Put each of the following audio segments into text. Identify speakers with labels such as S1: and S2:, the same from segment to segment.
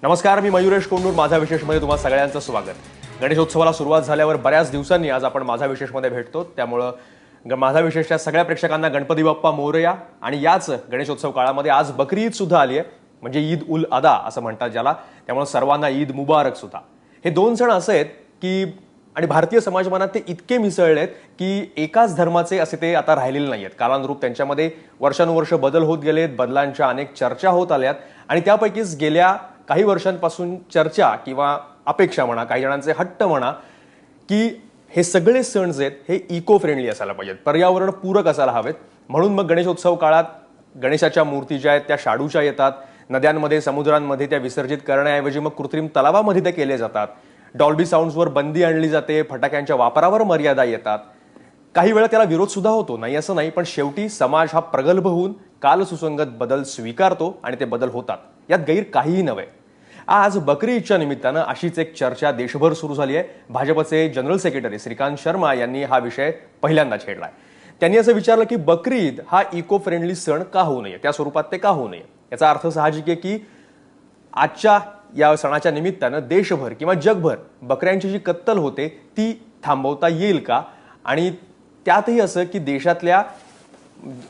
S1: नमस्कार, मी मयुरेश कोंडूर. माझा विशेषमध्ये तुम्हा सगळ्यांचं स्वागत. गणेशोत्सवाला सुरुवात झाल्यावर बऱ्याच दिवसांनी आज आपण माझा विशेषमध्ये भेटतो. त्यामुळं माझा विशेषच्या सगळ्या प्रेक्षकांना गणपती बाप्पा मोरया. आणि याच गणेशोत्सव काळामध्ये आज बकरी ईद सुद्धा आली आहे, म्हणजे ईद उल अदा असं म्हणतात ज्याला. त्यामुळे सर्वांना ईद मुबारक सुद्धा. हे दोन सण असे आहेत की आणि भारतीय समाजमानात ते इतके मिसळलेत की एकाच धर्माचे असे ते आता राहिलेले नाहीयेत. कालानुरूप त्यांच्यामध्ये वर्षानुवर्ष बदल होत गेलेत, बदलांच्या अनेक चर्चा होत आल्यात. आणि त्यापैकीच गेल्या काही वर्षांपासून चर्चा किंवा अपेक्षा म्हणा, काही जणांचे हट्ट म्हणा, की हे सगळे सण जे आहेत हे इको फ्रेंडली असायला पाहिजेत, पर्यावरण पूरक असायला हवेत. म्हणून मग गणेशोत्सव काळात गणेशाच्या मूर्ती ज्या आहेत त्या शाडूच्या येतात. नद्यांमध्ये, समुद्रांमध्ये त्या विसर्जित करण्याऐवजी मग कृत्रिम तलावामध्ये ते केले जातात. डॉल्बी साऊंड्सवर बंदी आणली जाते, फटाक्यांच्या वापरावर मर्यादा येतात. काही वेळा त्याला विरोध सुद्धा होतो, नाही असं नाही, पण शेवटी समाज हा प्रगल्भ होऊन कालसुसंगत बदल स्वीकारतो आणि ते बदल होतात. यात गैर काहीही नव्हे. आज बकरी ईदच्या निमित्तानं अशीच एक चर्चा देशभर सुरू झाली आहे. भाजपचे जनरल सेक्रेटरी श्रीकांत शर्मा यांनी हा विषय पहिल्यांदा छेडलाय. त्यांनी असं विचारलं की बकरी ईद हा इको फ्रेंडली सण का होऊ नये, त्या स्वरूपात ते का होऊ नये. याचा अर्थ साहजिक आहे की आजच्या या सणाच्या निमित्तानं देशभर किंवा जगभर बकऱ्यांची जी कत्तल होते ती थांबवता येईल का. आणि त्यातही असं की देशातल्या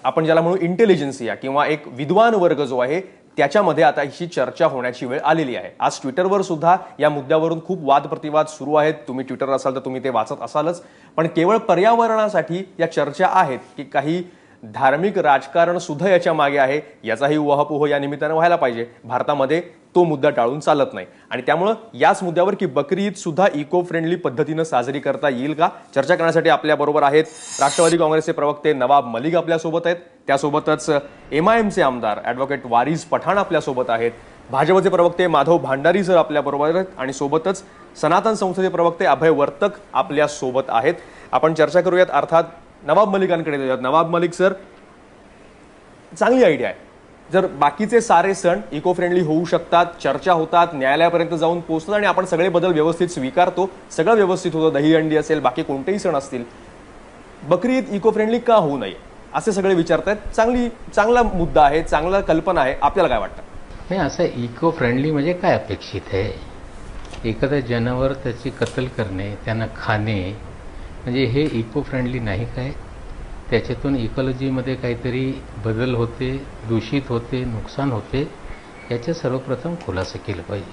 S1: आपण ज्याला म्हणू इंटेलिजन्सिया किंवा एक विद्वान वर्ग जो आहे त्याच्यामध्ये आता ही चर्चा होण्याची वेळ आलेली आहे. आज ट्विटरवर सुद्धा या मुद्द्यावरून खूप वादप्रतिवाद सुरू आहेत. तुम्ही ट्विटर असाल तर तुम्ही ते वाचत असालच. पण केवळ पर्यावरणासाठी या चर्चा आहेत की काही धार्मिक राजकारण सुद्धा याच्या मागे आहे, याचाही उहापोह या निमित्तानं व्हायला पाहिजे. भारतामध्ये तो मुद्दा टाळून चालत नाही. आणि त्यामुळं याच मुद्द्यावर की बकरी ईद सुद्धा इको फ्रेंडली पद्धतीनं साजरी करता येईल का, चर्चा करण्यासाठी आपल्या बरोबर आहेत राष्ट्रवादी काँग्रेसचे प्रवक्ते नवाब मलिक आपल्यासोबत आहेत. त्यासोबतच MIMचे आमदार ॲडव्होकेट वारिस पठाण आपल्यासोबत आहेत. भाजपचे प्रवक्ते माधव भांडारी सर आपल्याबरोबर आहेत. आणि सोबतच सनातन संस्थेचे प्रवक्ते अभय वर्तक आपल्या सोबत आहेत. आपण चर्चा करूयात. अर्थात नवाब मलिकांकडे जाऊयात. नवाब मलिक सर, चांगली आयडिया आहे. जर बाकीचे सारे सण इको फ्रेंडली होऊ शकतात, चर्चा होतात, न्यायालयापर्यंत जाऊन पोहोचतात आणि आपण सगळे बदल व्यवस्थित स्वीकारतो, सगळं व्यवस्थित होतं, दहीहंडी असेल, बाकी कोणतेही सण असतील, बकरी ईद इको फ्रेंडली का होऊ नये असे सगळे विचारतायत. चांगला मुद्दा आहे, चांगला कल्पना आहे. आपल्याला काय वाटतं?
S2: नाही, असं इको फ्रेंडली म्हणजे काय अपेक्षित आहे? एखादं जनावर त्याची कत्तल करणे, त्यांना खाणे म्हणजे हे इको फ्रेंडली नाही काय? त्याच्यातून इकॉलॉजीमध्ये काहीतरी बदल होते, दूषित होते, नुकसान होते. याचं सर्वप्रथम खुलासा केलं पाहिजे.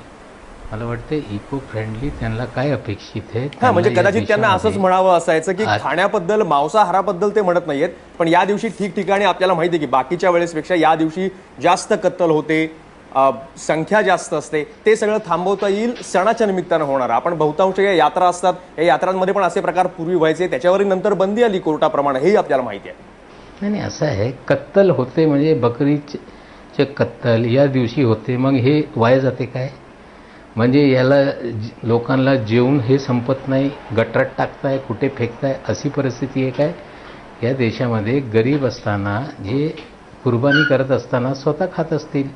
S2: मला वाटतं इको फ्रेंडली त्यांना काय अपेक्षित आहे.
S1: म्हणजे कदाचित त्यांना असंच म्हणावं असायचं की खाण्याबद्दल, मांसाहाराबद्दल ते म्हणत नाहीयेत, पण या दिवशी ठिकठिकाणी आपल्याला माहिती आहे की बाकीच्या वेळेसपेक्षा या दिवशी जास्त कत्तल होते, संख्या जास्त असते, ते सगळं थांबवता येईल सणाच्या निमित्तानं होणार. आपण बहुतांश या यात्रा असतात, या यात्रांमध्ये पण असे प्रकार पूर्वी व्हायचे, त्याच्यावरही नंतर बंदी आली कोर्टाप्रमाणे, हेही आपल्याला माहिती आहे.
S2: नाही, असं आहे, कत्तल होते म्हणजे बकरीचे कत्तल या दिवशी होते, मग हे वाया जाते काय? म्हणजे याला लोकांना जेवून हे संपत नाही, गटारात टाकताय, कुठे फेकताय, अशी परिस्थिती आहे काय? या देशामध्ये गरीब असताना, जे कुर्बानी करत असताना स्वतः खात असतील,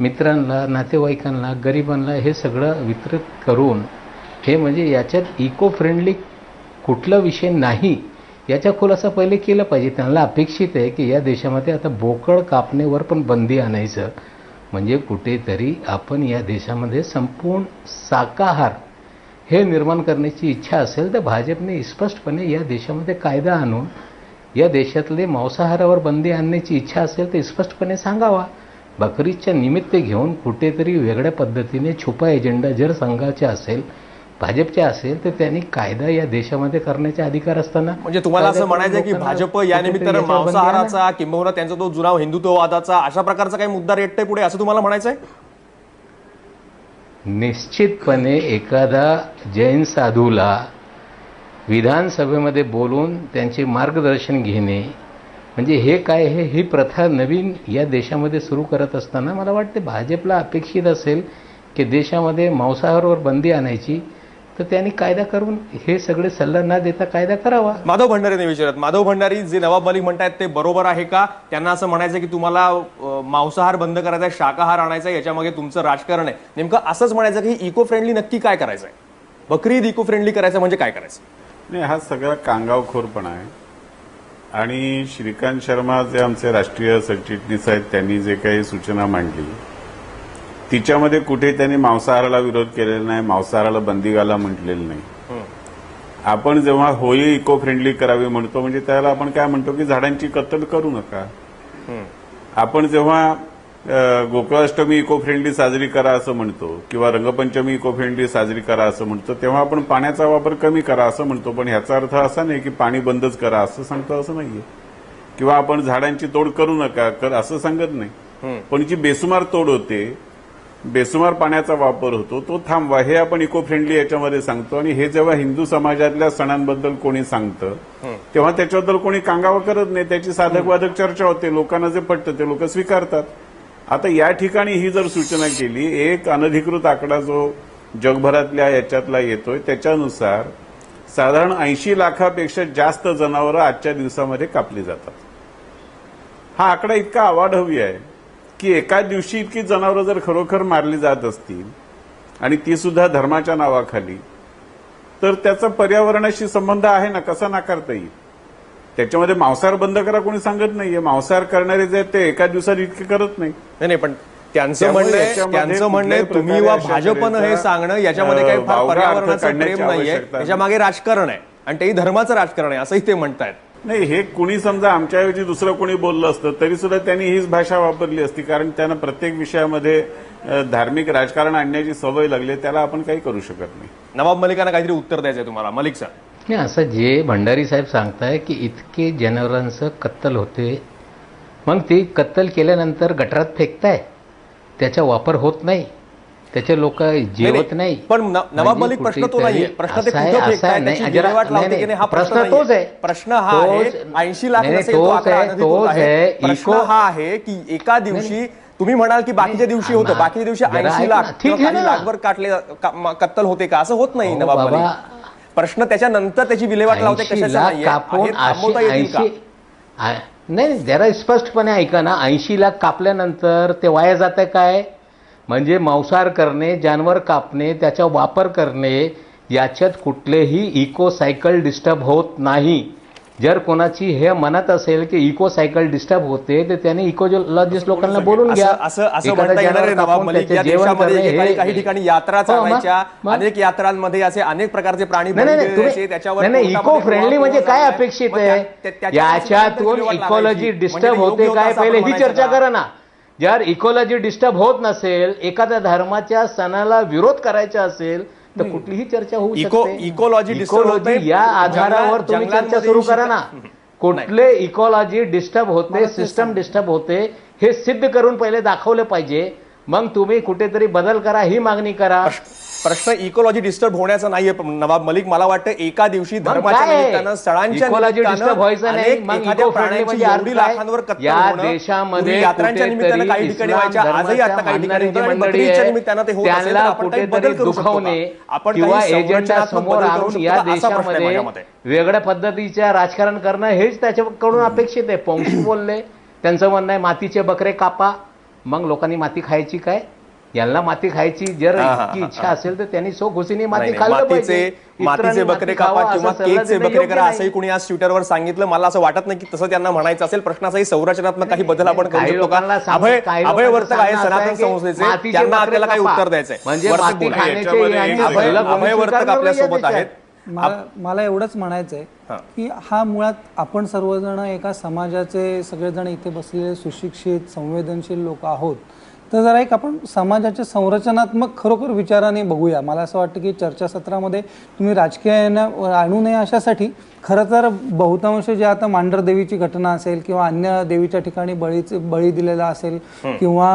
S2: मित्रांना, नातेवाईकांना, गरिबांना हे सगळं वितरित करून, हे म्हणजे याच्यात इको फ्रेंडली कुठला विषय नाही याचा खुलासा पहिले केला पाहिजे. त्यांना अपेक्षित आहे की या देशामध्ये आता बोकड कापण्यावर पण बंदी आणायचं, म्हणजे कुठेतरी आपण या देशामध्ये संपूर्ण शाकाहार हे निर्माण करण्याची इच्छा असेल तर भाजपने स्पष्टपणे या देशामध्ये कायदा आणून या देशातले मांसाहारावर बंदी आणण्याची इच्छा असेल तर स्पष्टपणे सांगावा. बकरीच्या निमित्त घेऊन कुठेतरी वेगळ्या पद्धतीने छुपा एजेंडा जर संघाचा असेल, भाजपच्या असेल, तर त्यांनी कायदा या देशामध्ये करण्याचा अधिकार असताना,
S1: म्हणजे तुम्हाला असं म्हणायचं की भाजप या निमित्तानं मांसाहाराचा किंवा त्यांचा तो जुना हिंदुत्ववादाचा अशा प्रकारचा काही मुद्दा रेटतोय पुढे, असं तुम्हाला म्हणायचं आहे?
S2: निश्चितपणे एखादा जैन साधूला विधानसभेमध्ये बोलून त्यांचे मार्गदर्शन घेणे म्हणजे हे काय? ही प्रथा नवीन या देशामध्ये सुरू करत असताना मला वाटते भाजपला अपेक्षित असेल की देशामध्ये मांसाहारावर बंदी आणायची, तर त्यांनी कायदा करून हे सगळे सल्ला न देता कायदा करावा.
S1: माधव भंडारीने विचारत, माधव भंडारी, जे नवाब मलिक म्हणतायत ते बरोबर आहे का? त्यांना असं म्हणायचं की तुम्हाला मांसाहार बंद करायचा आहे, शाकाहार आणायचा आहे, याच्यामागे तुमचं राजकारण आहे. नेमकं असंच म्हणायचं की इको फ्रेंडली नक्की काय करायचं आहे? बकरी ईद इको फ्रेंडली करायचं म्हणजे काय करायचं?
S3: नाही, हा सगळा कांगावखोरपणा आहे. आणि श्रीकांत शर्मा जे आमचे राष्ट्रीय सरचिटणीस आहेत, त्यांनी जे काही सूचना मांडली तिच्यामध्ये कुठे त्यांनी मांसाहाराला विरोध केलेला नाही, मांसाहाराला बंदी घाला म्हटलेलं नाही. आपण जेव्हा होळी इको फ्रेंडली करावी म्हणतो म्हणजे त्याला आपण काय म्हणतो की झाडांची कत्तल करू नका. आपण जेव्हा गोकुळाष्टमी इको फ्रेंडली साजरी करा असं म्हणतो किंवा रंगपंचमी इको फ्रेंडली साजरी करा असं म्हणतो तेव्हा आपण पाण्याचा वापर कमी करा असं म्हणतो. पण ह्याचा अर्थ असा नाही की पाणी बंदच करा असं सांगतो असं नाहीये. किंवा आपण झाडांची तोड करू नका असं सांगत नाही. पण जी बेसुमार तोड होते, बेसुमार पाण्याचा वापर होतो तो थांबवा हे आपण इको फ्रेंडली याच्यामध्ये सांगतो. आणि हे जेव्हा हिंदू समाजातल्या सणांबद्दल कोणी सांगतं तेव्हा त्याच्याबद्दल कोणी कांगावा करत नाही. त्याची साधक वादक चर्चा होते, लोकांना जे पटतं ते लोक स्वीकारतात. आता या ठिकाणी ही जर सूचना केली, एक अनधिकृत आकडा जो जगभरातल्या याच्यातला येतोय त्याच्यानुसार साधारण 80 लाखापेक्षा जास्त जनावरं आजच्या दिवसामध्ये कापली जातात. हा आकडा इतका अवाढव्य आहे की एका दिवशी इतकी जनावरं जर खरोखर मारली जात असतील आणि ती सुद्धा धर्माच्या नावाखाली, तर त्याचा पर्यावरणाशी संबंध आहे ना, कसा नाकारता येईल. त्याच्यामध्ये मांसाहार बंद करा कोणी सांगत नाहीये. मांसाहार करणारे जे ते एका दिवसात इतके करत नाही.
S1: नाही पण त्यांचं म्हणणं तुम्ही वा भाजपनं हे सांगणं याच्यामध्ये काही फार पर्यावरणाचं प्रेम नाहीये, त्याच्या मागे राजकारण आहे आणि तेही धर्माचं राजकारण आहे असंही ते म्हणतायत.
S3: नाही, हे कुणी समजा आमच्याऐवजी दुसरं कोणी बोललं असतं तरी सुद्धा त्यांनी हीच भाषा वापरली असती. कारण त्यांना प्रत्येक विषयामध्ये धार्मिक राजकारण आणण्याची सवय लागली, त्याला आपण काही करू शकत नाही.
S1: नवाब मलिकांना काहीतरी उत्तर द्यायचंय तुम्हाला. मलिक सर,
S2: नाही, असं जे भंडारी साहेब सांगताय की इतके जनावरांचं कत्तल होते, मग ती कत्तल केल्यानंतर गटारात फेकताय, त्याचा वापर होत नाही, त्याचे लोक जेवत नाही.
S1: पण नवाब मलिक प्रश्न तो नाहीये. प्रश्न ते कुठे फेकताय, त्याची विल्हेवाट लावते की नाही हा प्रश्न
S2: तोच आहे.
S1: प्रश्न हा आहे 80 लाख नसेल तो आकडा अनधिकृत आहे. प्रश्न हा आहे की एका दिवशी तुम्ही म्हणाल की बाकीच्या दिवशी होतं, बाकीच्या दिवशी 80 लाख किंवा काही लाखभर कत्तल होते का, असं होत नाही नवाब मलिक. प्रश्न त्याच्यानंतर त्याची विल्हेवाट लावते कशाचा नाहीये, थांबवता येतील का?
S2: नाही, जरा स्पष्टपणे ऐका ना. 80 लाख कापल्यानंतर ते वाया जात काय? म्हणजे मांसाहार करणे, जानवर कापणे, त्याचा वापर करणे, याच्यात कुठलेही इको सायकल डिस्टर्ब होत नाही. जर कोणाची हे मनात असेल की इको सायकल डिस्टर्ब होते तर त्याने इकोलॉजिस्ट लोकांना बोलून घ्या.
S1: असं म्हणता येणार आहे नवाब मलिक, या देशामध्ये काही ठिकाणी यात्रा चालायच्या, अनेक यात्रांमध्ये असे अनेक प्रकारचे प्राणी
S2: त्याच्यावर इको फ्रेंडली म्हणजे काय अपेक्षित आहे? याच्यातून इकोलॉजी डिस्टर्ब होते काय, पहिले ही चर्चा करा ना. जर इकोलॉजी डिस्टर्ब होत नसेल, एखाद्या धर्माच्या सणाला विरोध करायचा असेल तर कुठलीही चर्चा होऊ शकते. इकोलॉजी या आधारावर तुम्ही चर्चा सुरू करा ना. कुठले इकोलॉजी डिस्टर्ब होते, सिस्टम डिस्टर्ब होते हे सिद्ध करून पहिले दाखवले पाहिजे, मग तुम्ही कुठेतरी बदल करा ही मागणी करा.
S1: प्रश्न इकोलॉजी डिस्टर्ब होण्याचा नाहीये नवाब मलिक. मला वाटतं एका दिवशी धर्माच्या निमित्तानं, सणांच्या
S2: देशामध्ये
S1: यात्रांच्या निमित्तानं काही ठिकाणी व्हायच्या, आजही आता काही ठिकाणी बकरीच्या निमित्तानं ते होत असेल, आपण काही बदल करू शकतो. आपण
S2: किंवा एजंटच्या समोर आणून या देशामध्ये वेगळ्या पद्धतीच्या राजकारण करणं हेच त्याच्याकडून अपेक्षित आहे. पोंशी बोलले, त्यांचं म्हणणं आहे मातीचे बकरे कापा. मग लोकांनी माती खायची काय? यांना माती खायची जर इतकी इच्छा असेल तर त्यांनी घुसीने माती खाल्लं पाहिजे.
S1: मातीचे बकरे कापा किंवा केकचे बकरे करा असंही कुणी आज ट्विटरवर सांगितलं. मला असं वाटत नाही की तसं त्यांना म्हणायचं असेल. प्रश्नाचाही संरचनात्मक काही बदल आपण करू शकतो का? अभय वर्तक आहे सनातन संस्थेचे, त्यांना आपल्याला काही उत्तर द्यायचंय.
S2: म्हणजे
S1: अभय वर्तक आपल्या सोबत आहेत.
S4: मला एवढंच म्हणायचंय की हा मुळात आपण सर्वजण एका समाजाचे सगळेजण इथे बसलेले सुशिक्षित संवेदनशील लोक आहोत. तर जरा एक आपण समाजाच्या संरचनात्मक खरोखर विचाराने बघूया. मला असं वाटतं की चर्चासत्रामध्ये तुम्ही राजकीय आणू नये अशासाठी खरं तर बहुतांश जे आता मांढर देवीची घटना असेल किंवा अन्य देवीच्या ठिकाणी बळी दिलेला असेल किंवा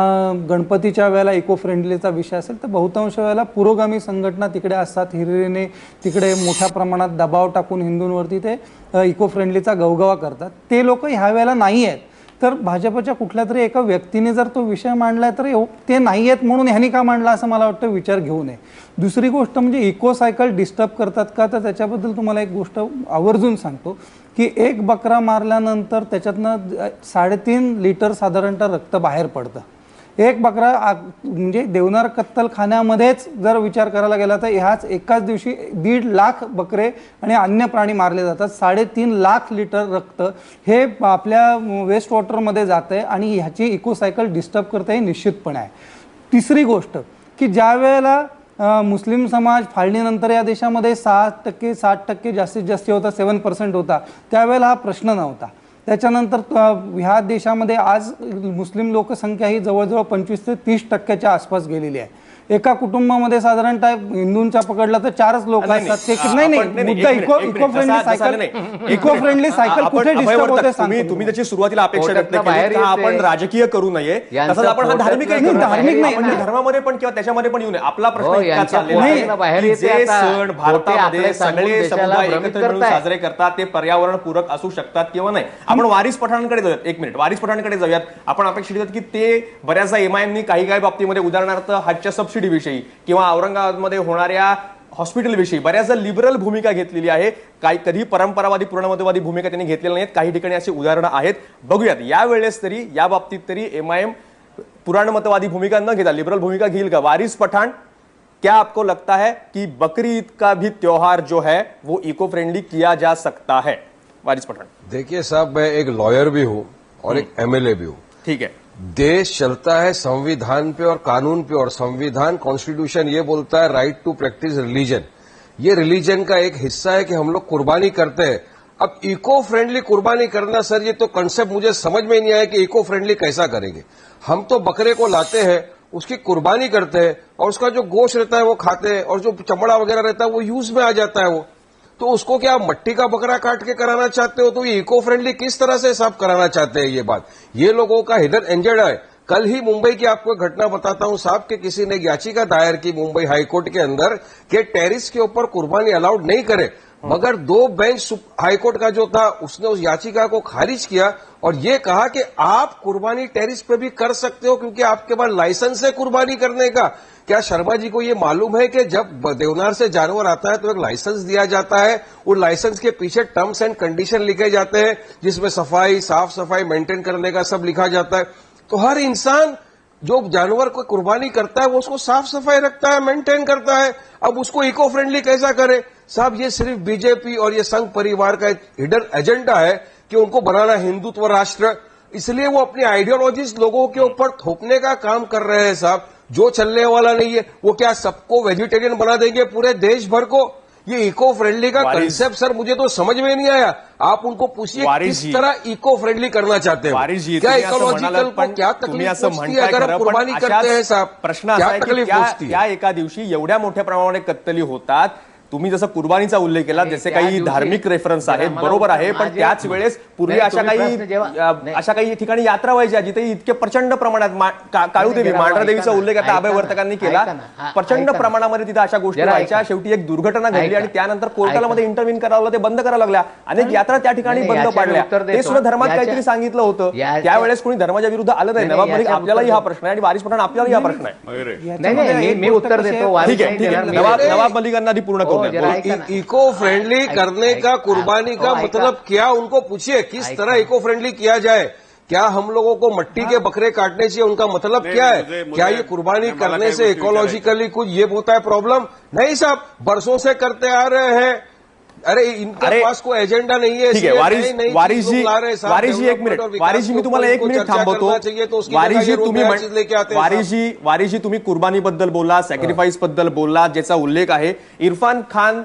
S4: गणपतीच्या वेळेला इको फ्रेंडलीचा विषय असेल तर बहुतांश वेळेला पुरोगामी संघटना तिकडे असतात. हिरिरीने तिकडे मोठ्या प्रमाणात दबाव टाकून हिंदूंवरती ते इको फ्रेंडलीचा गवगवा करतात. ते लोक ह्या वेळेला नाही आहेत. तर भाजपच्या कुठल्या तरी एका व्यक्तीने जर तो विषय मांडलाय तर ते नाही आहेत म्हणून ह्यांनी का मांडला असं मला वाटतं विचार घेऊ नये. दुसरी गोष्ट म्हणजे इको सायकल डिस्टर्ब करतात का, तर त्याच्याबद्दल तुम्हाला एक गोष्ट आवर्जून सांगतो की एक बकरा मारल्यानंतर त्याच्यातनं 3.5 लिटर साधारणतः रक्त बाहेर पडतं. एक बकरा म्हणजे देवनार कत्तलखान्यामध्येच जर विचार करायला गेला तर ह्याच एकाच दिवशी 1.5 लाख बकरे आणि अन्य प्राणी मारले जातात. 3.5 लाख लिटर रक्त हे आपल्या वेस्ट वॉटरमध्ये जात आहे आणि ह्याची इको सायकल डिस्टर्ब करते हे निश्चितपणे आहे. तिसरी गोष्ट की ज्या वेळेला मुस्लिम समाज फाळणीनंतर या देशामध्ये 6% 7% जास्तीत जास्त होता, 7% होता, त्यावेळेला हा प्रश्न नव्हता. त्याच्यानंतर ह्या देशामध्ये आज मुस्लिम लोकसंख्या ही जवळजवळ 25 ते 30% आसपास गेलेली आहे. एका कुटुंबामध्ये साधारणतः हिंदूंच्या पकडला तर 4च लोक असतात. ते नाही मुद्दा इको फ्रेंडली सायकल कुठे डिस्टर्ब होते
S1: तुम्ही त्याची सुरुवातीला अपेक्षा व्यक्त केली आपण राजकीय करू नये, तसंच आपण हा धार्मिक नाही, धर्मामध्ये पण किंवा त्याच्यामध्ये पण येऊ नये. आपला प्रश्न इतका चाललेला आहे की जे सण भारतामध्ये सगळे समुदाय एकत्र मिळून साजरे करतात ते पर्यावरण पूरक असू शकतात किंवा नाही. आपण वारिस पठाणांकडे जाऊयात. एक मिनिट, वारिस पठाणांकडे जाऊयात. आपण अपेक्षित आहोत की ते बऱ्याचदा एमआयएमनी काही बाबतीमध्ये उदाहरणार्थ हजच्या सबसिडी विषयी किंवा औरंगाबादमध्ये होणाऱ्या हॉस्पिटल विषयी बऱ्याचदा लिबरल भूमिका घेतलेली आहे. काही कधी परंपरावादी पुराणमतवादी भूमिका त्यांनी घेतलेल्या नाहीत. काही ठिकाणी अशी उदाहरणं आहेत. बघूयात या वेळेस तरी या बाबतीत तरी एमआयएम पुराणमतवादी भूमिका न घेता लिबरल भूमिका घेईल का? वारिस पठाण, क्या आपको लगता है कि बकरी ईद का भी त्योहार जो है वो इको फ्रेंडली किया जा सकता है? वारिस पठाण.
S5: देखिए साहब, मैं एक लॉयर भी हूं और एक एमएलए भी हूं.
S1: ठीक है.
S5: देश चलता है संविधान पे और कानून पे, और संविधान कॉन्स्टिट्यूशन ये बोलता है राइट टू प्रैक्टिस रिलीजन. ये रिलीजन का एक हिस्सा है कि हम लोग कुर्बानी करते हैं. अब इको फ्रेंडली कुर्बानी करना, सर ये तो कंसेप्ट मुझे समझ में नहीं आया कि इको फ्रेंडली कैसा करेंगे. हम तो बकरे को लाते हैं, उसकी कुर्बानी करते हैं और उसका जो गोश्त रहता है वो खाते हैं और जो चमड़ा वगैरह रहता है वो यूज में आ जाता है. वो तो उसको क्या आप मट्टी का बकरा काट के कराना चाहते हो? तो ये इको फ्रेंडली किस तरह से साफ कराना चाहते हैं? ये बात ये लोगों का हिडन एजेंडा है. कल ही मुंबई की आपको एक घटना बताता हूं साहब कि किसी ने याचिका दायर की मुंबई हाईकोर्ट के अंदर कि टेरिस के ऊपर कुर्बानी अलाउड नहीं करे, मगर 2 बेंच हाईकोर्ट का जो था उसने उस याचिका को खारिज किया और ये कहा कि आप कुर्बानी टेरिस पे भी कर सकते हो क्योंकि आपके पास लाइसेंस है कुर्बानी करने का. क्या शर्मा जी को ये मालूम है कि जब देवनार से जानवर आता है तो एक लाइसेंस दिया जाता है, उन लाइसेंस के पीछे टर्म्स एंड कंडीशन लिखे जाते हैं जिसमें सफाई, साफ सफाई मेंटेन करने का सब लिखा जाता है. तो हर इंसान जो जानवर को कुर्बानी करता है वो उसको साफ सफाई रखता है, मेंटेन करता है. अब उसको इको फ्रेंडली कैसा करे? साहब ये सिर्फ बीजेपी और ये संघ परिवार का एक हिडन एजेंडा है कि उनको बनाना हिंदुत्व राष्ट्र, इसलिए वो अपनी आइडियोलॉजीज लोगों के ऊपर थोपने का काम कर रहे हैं. साहब जो चलने वाला नहीं है. वो क्या सबको वेजिटेरियन बना देंगे पूरे देश भर को? ये इको फ्रेंडली का कंसेप्ट सर मुझे तो समझ में नहीं आया. आप उनको पूछिए किस तरह इको फ्रेंडली करना चाहते हो? क्या इकोलॉजिकल को क्या तकलीफ पहुंचती है अगर हम कुर्बानी करते हैं? साहब
S1: प्रश्न असा आहे की त्या एका दिवशी एवढ्या मोठ्या प्रमाणामध्ये कत्तली होतात. तुम्ही जसं कुर्बानीचा उल्लेख केला, जसे काही धार्मिक रेफरन्स आहेत, बरोबर आहे, पण त्याच वेळेस पूर्वी अशा काही ठिकाणी यात्रा व्हायच्या जिथे इतके प्रचंड प्रमाणात काळूदेवी मांढरादेवीचा उल्लेख आता अभयवर्तकांनी केला. प्रचंड प्रमाणामध्ये तिथे अशा गोष्टी व्हायच्या. शेवटी एक दुर्घटना घडली आणि त्यानंतर कोर्टामध्ये इंटरव्हीन करावं लागलं, ते बंद करावं लागल्या. अनेक यात्रा त्या ठिकाणी बंद पाडल्या. ते सुद्धा धर्मात काहीतरी सांगितलं होतं. त्यावेळेस कोणी धर्माच्या विरुद्ध आलं नाही. नवाब मलिक आपल्यालाही हा प्रश्न आहे आणि वारिस पठाण आपल्यालाही हा प्रश्न आहे.
S2: नाही मी उत्तर देतो.
S1: ठीक आहे. नवाब मलिकांना आधी पूर्ण करू द्या.
S5: इको फ्रेंडली करने का, कुर्बानी का मतलब क्या? उनको पूछिए किस तरह इको फ्रेंडली किया जाए. क्या हम लोगों को मट्टी के बकरे काटने चाहिए? उनका मतलब क्या है? क्या ये कुर्बानी करने से इकोलॉजिकली कुछ ये होता है प्रॉब्लम? नहीं साहब, बरसों से करते आ रहे हैं. अरे इनके पास कोई एजेंडा नहीं है.
S1: ठीक आहे. वारिसजी एक मिनिट. वारिसजी मी तुम्हाला 1 मिनिट थांबवतो. वारिसजी तुम्ही कुर्बानीबद्दल बोलला, सॅक्रिफाईस बद्दल बोलला, ज्याचा उल्लेख आहे. इरफान खान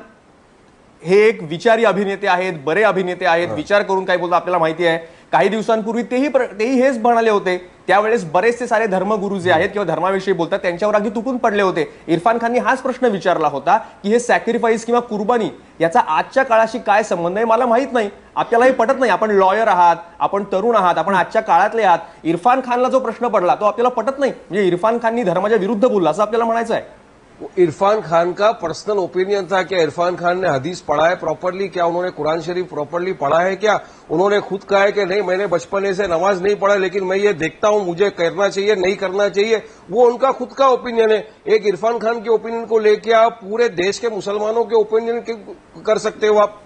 S1: हे एक विचारी अभिनेते आहेत, बरे अभिनेते आहेत. विचार करून काय बोलतो आपल्याला माहिती आहे. काही दिवसांपूर्वी तेही हेच म्हणाले होते. त्यावेळेस बरेचसे सारे धर्मगुरू जे आहेत किंवा धर्माविषयी बोलतात त्यांच्यावर अगदी तुटून पडले होते. इरफान खाननी हाच प्रश्न विचारला होता की हे सॅक्रिफाईस किंवा कुर्बानी याचा आजच्या काळाशी काय संबंध आहे? मला माहित नाही, आपल्यालाही पटत नाही. आपण लॉयर आहात, आपण तरुण आहात, आपण आजच्या काळातले आहात. इरफान खानला जो प्रश्न पडला तो आपल्याला पटत नाही. म्हणजे इरफान खाननी धर्माच्या विरुद्ध बोलला असं आपल्याला म्हणायचं आहे.
S5: इरफान खान का पर्सनल ओपिनियन था. क्या इरफान खान ने हदीस पढ़ा है प्रॉपरली? क्या उन्होंने कुरान शरीफ प्रॉपरली पढ़ा है? क्या उन्होंने खुद कहा है कि नहीं मैंने बचपने से नमाज नहीं पढ़ा लेकिन मैं ये देखता हूं मुझे करना चाहिए नहीं करना चाहिए? वो उनका खुद का ओपिनियन है. एक इरफान खान के ओपिनियन को लेकर आप पूरे देश के मुसलमानों के ओपिनियन कर सकते हो? आप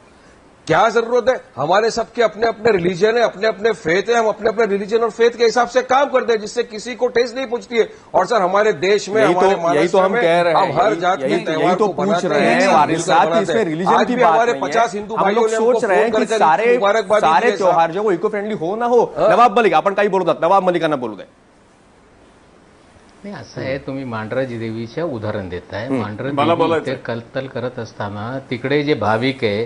S5: क्या जरूरत है? हमारे सबके अपने अपने रिलीजन है, अपने अपने फेथ है. हम अपने अपने रिलीजन और फेथ के हिसाब से काम करते हैं जिससे किसी को ठेस नहीं पहुंचती है. और सर हमारे देश में
S1: यही तो हम कह रहे हैं.
S5: हम हर जात के त्योहार
S1: तो पूछ रहे हैं वारिस साहब कि इसमें रिलीजन की बात
S5: हमारे
S1: नहीं
S5: 50
S1: है.
S5: हिंदू
S1: हम
S5: भाइयों
S1: लोग
S5: ने
S1: सोच रहे हैं कि सारे त्योहार जो वो इको फ्रेंडली हो ना हो. नवाब मलिक आपण काही बोलतात, नवाब मलिकांना बोलू दे.
S2: नाही असं आहे, तुम्ही मांढराजी देवीच्या उदाहरण देताय.
S3: मला
S2: मांढरा
S3: बोलायचं
S2: देवी कत्तल करत असताना तिकडे जे भाविक आहे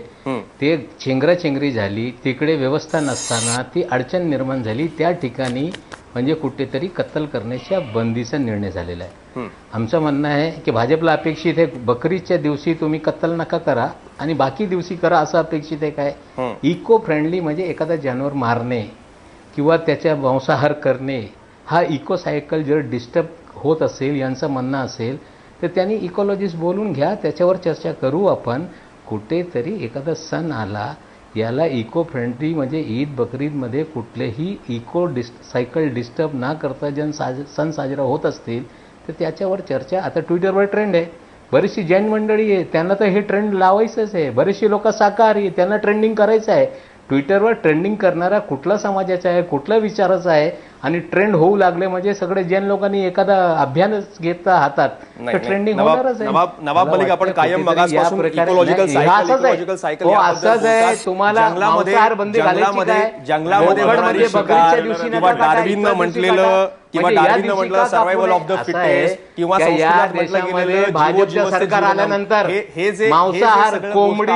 S2: ते चेंगराचेंगरी झाली, तिकडे व्यवस्था नसताना ती अडचण निर्माण झाली, त्या ठिकाणी म्हणजे कुठेतरी कत्तल करण्याच्या बंदीचा निर्णय झालेला आहे. आमचं म्हणणं आहे की भाजपला अपेक्षित आहे बकरीच्या दिवशी तुम्ही कत्तल नका करा आणि बाकी दिवशी करा असं अपेक्षित आहे. काय इको फ्रेंडली म्हणजे एखादा जानवर मारणे किंवा त्याच्या मांसाहार करणे हा इको सायकल जर डिस्टर्ब होत असेल यांचं म्हणणं असेल तर त्यांनी इकॉलॉजिस्ट बोलून घ्या, त्याच्यावर चर्चा करू आपण. कुठेतरी एखादा सण आला याला इको फ्रेंडली म्हणजे ईद बकरीदमध्ये कुठलेही इको सायकल डिस्टर्ब ना करता सण साजरा होत असतील तर त्याच्यावर चर्चा. आता ट्विटरवर ट्रेंड आहे, बरीचशी जैन मंडळी आहे त्यांना तर हे ट्रेंड लावायचंच आहे, बरेचसे लोक शाकाहारी त्यांना ट्रेंडिंग करायचं आहे. ट्विटरवर ट्रेंडिंग करणारा कुठला समाजाचा आहे, कुठल्या विचाराचा आहे आणि ट्रेंड होऊ लागले म्हणजे सगळे जैन लोकांनी एखादा अभियानच घेतला हातात तर ट्रेंडिंग होणारच आहे.
S1: नवाब मलिक आपण कायम मगासपासून इकोलॉजिकल सायकल
S2: असंच आहे. तुम्हाला मांसाहार बंदी घालायची काय?
S1: जंगलामध्ये
S2: म्हणजे बकरीच्या दिवशी
S1: किंवा
S2: नका टाका,
S1: डार्विननं
S2: इतर दिवशी
S1: म्हटलेलं
S2: टाका.
S1: किंवा
S2: म्हणजे या
S1: डार्विननं
S2: दिवशी
S1: म्हटलं
S2: का
S1: सर्व्हायव्हल ऑफ द
S2: असं
S1: फिटेस्ट
S2: आहे
S1: किंवा
S2: की या
S1: संस्कृतात म्हटलं
S2: देशामध्ये
S1: गेलेलं
S2: भाजपच्या सरकार आल्यानंतर मांसाहार, कोंबडी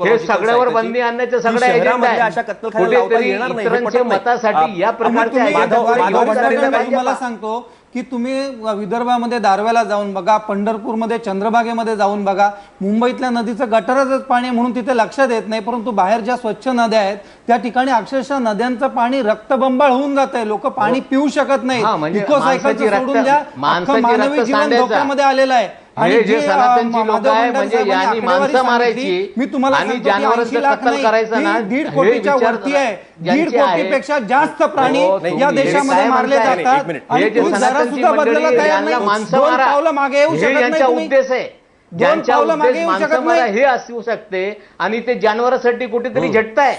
S2: हे सगळ्यावर बंदी आणण्याचं सगळं एजेंडा आहे. कुठेतरी इतरांच्या मतासाठी या प्रकारच्या
S4: मला सांगतो की तुम्ही विदर्भामध्ये दारव्याला जाऊन बघा, पंढरपूरमध्ये चंद्रभागेमध्ये जाऊन बघा, मुंबईतल्या नदीचं गटाराचंच पाणी म्हणून तिथे लक्षात येत नाही, परंतु बाहेर ज्या स्वच्छ नद्या आहेत त्या ठिकाणी अक्षरशः नद्यांचं पाणी रक्तबंबाळ होऊन जात आहे. लोक पाणी पिऊ शकत नाही. इको सायकलचं सोडून द्या, अख्खं मानवी जीवन धोक्यामध्ये आलेलं आहे.
S2: आणि जे सनातनची लोक आहे म्हणजे यांनी माणसं मारायची
S4: मी तुम्हाला
S2: आणि जनावरांचं कत्तल करायचं ना,
S4: 1.5 कोटीच्या वरती आहे. 1.5 कोटीपेक्षा जास्त प्राणी या देशामध्ये मारले जातात आणि तुम्ही जरा सुद्धा बदलायला तयार नाही.
S2: माणसं
S4: दोन
S2: मारा
S4: पावलं मागे येऊ
S2: हे
S4: शकत
S2: यांचा
S4: नाही तुम्ही.
S2: उद्देश आहे. ज्यांच्या
S4: पावलं मागे
S2: उद्देश
S4: येऊ
S2: माणसं
S4: शकत
S2: मारा
S4: नाही.
S2: हे असू शकते आणि ते जनावरांसाठी कुठेतरी झटताय.